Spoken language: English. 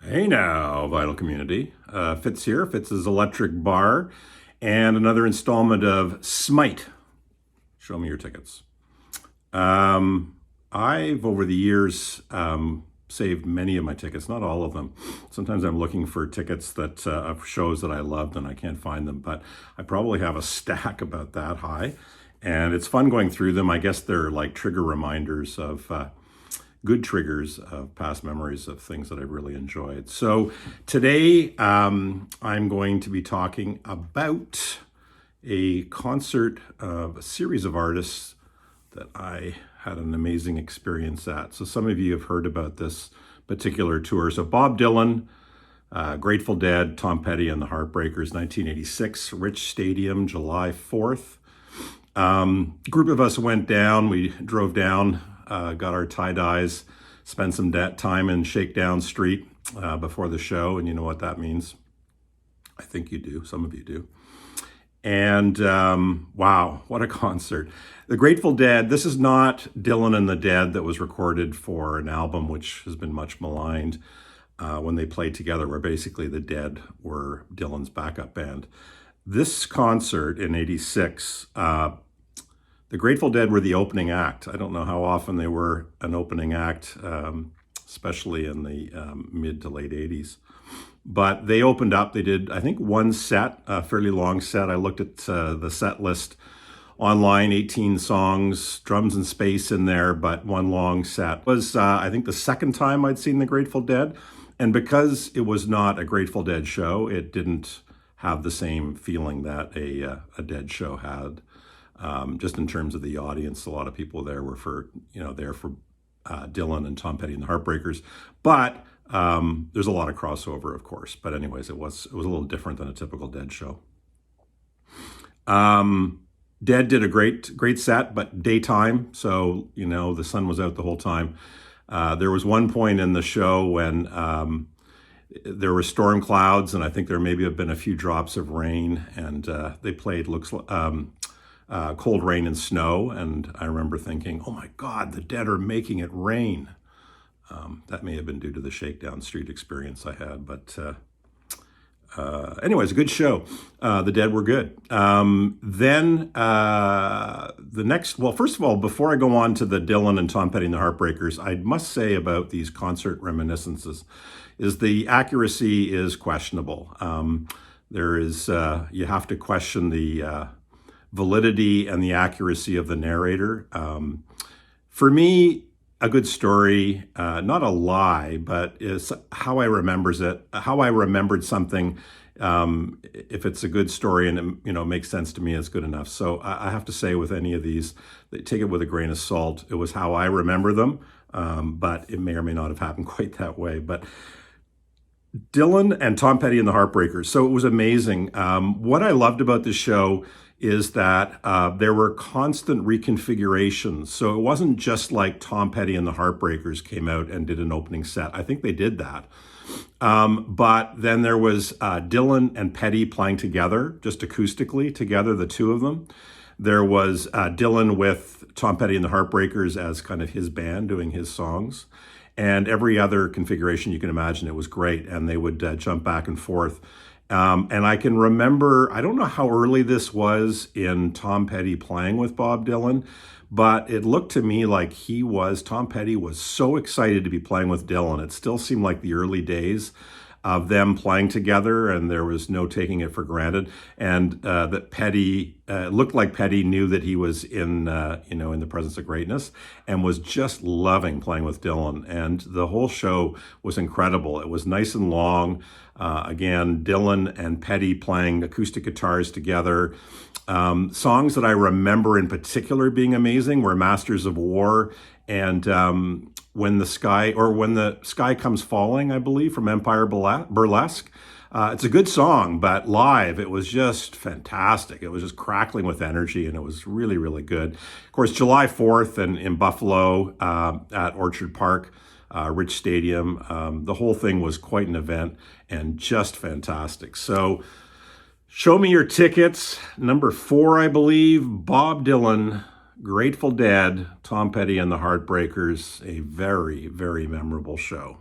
Hey now, Vital Community. Fitz here, Fitz's Electric Bar, and another installment of SMYT. Show me your tickets. I've, over the years, saved many of my tickets, not all of them. Sometimes I'm looking for tickets that of shows that I loved and I can't find them, but I probably have a stack about that high. And it's fun going through them. I guess they're like trigger reminders of good triggers of past memories of things that I've really enjoyed. So today I'm going to be talking about a concert of a series of artists that I had an amazing experience at. So some of you have heard about this particular tour. So Bob Dylan, Grateful Dead, Tom Petty and the Heartbreakers, 1986, Rich Stadium, July 4th. Group of us went down, we drove down, got our tie-dyes, spent some time in Shakedown Street before the show, and you know what that means. I think you do, some of you do. And wow, what a concert. The Grateful Dead, this is not Dylan and the Dead that was recorded for an album which has been much maligned when they played together, where basically the Dead were Dylan's backup band. This concert in '86, the Grateful Dead were the opening act. I don't know how often they were an opening act, especially in the mid to late '80s. But they opened up, they did, I think, one set, a fairly long set. I looked at the set list online, 18 songs, drums and space in there, but one long set. It was, I think, the second time I'd seen the Grateful Dead. And because it was not a Grateful Dead show, it didn't have the same feeling that a Dead show had. Just in terms of the audience, a lot of people there were there for Dylan and Tom Petty and the Heartbreakers. But there's a lot of crossover, of course. But anyways, it was a little different than a typical Dead show. Dead did a great set, but daytime, so the sun was out the whole time. There was one point in the show when there were storm clouds, and I think there maybe have been a few drops of rain, and they played Cold Rain and Snow, and I remember thinking, oh my God, the Dead are making it rain. That may have been due to the Shakedown Street experience I had, but anyways, a good show. The Dead were good. Then first of all, before I go on to the Dylan and Tom Petty and the Heartbreakers, I must say about these concert reminiscences is the accuracy is questionable. You have to question the validity and the accuracy of the narrator. For me, a good story, not a lie, but is how I remembered something. If it's a good story and it makes sense to me, it's good enough. So I have to say, with any of these, take it with a grain of salt. It was how I remember them, but it may or may not have happened quite that way. But Dylan and Tom Petty and the Heartbreakers. So it was amazing. What I loved about this show is that there were constant reconfigurations. So it wasn't just like Tom Petty and the Heartbreakers came out and did an opening set. I think they did that. But then there was Dylan and Petty playing together, just acoustically together, the two of them. There was Dylan with Tom Petty and the Heartbreakers as kind of his band doing his songs. And every other configuration you can imagine, it was great. And they would jump back and forth. And I can remember, I don't know how early this was in Tom Petty playing with Bob Dylan, but it looked to me like Tom Petty was so excited to be playing with Dylan. It still seemed like the early days of them playing together, and there was no taking it for granted. And that Petty, looked like Petty knew that he was in the presence of greatness and was just loving playing with Dylan. And the whole show was incredible. It was nice and long. Again, Dylan and Petty playing acoustic guitars together. Songs that I remember in particular being amazing were Masters of War and When the Sky Comes Falling, I believe, from Empire Burlesque. It's a good song, but live, it was just fantastic. It was just crackling with energy, and it was really, really good. Of course, July 4th and in Buffalo at Orchard Park, Rich Stadium, the whole thing was quite an event and just fantastic. So show me your tickets. Number 4, I believe, Bob Dylan, Grateful Dead, Tom Petty and the Heartbreakers, a very, very memorable show.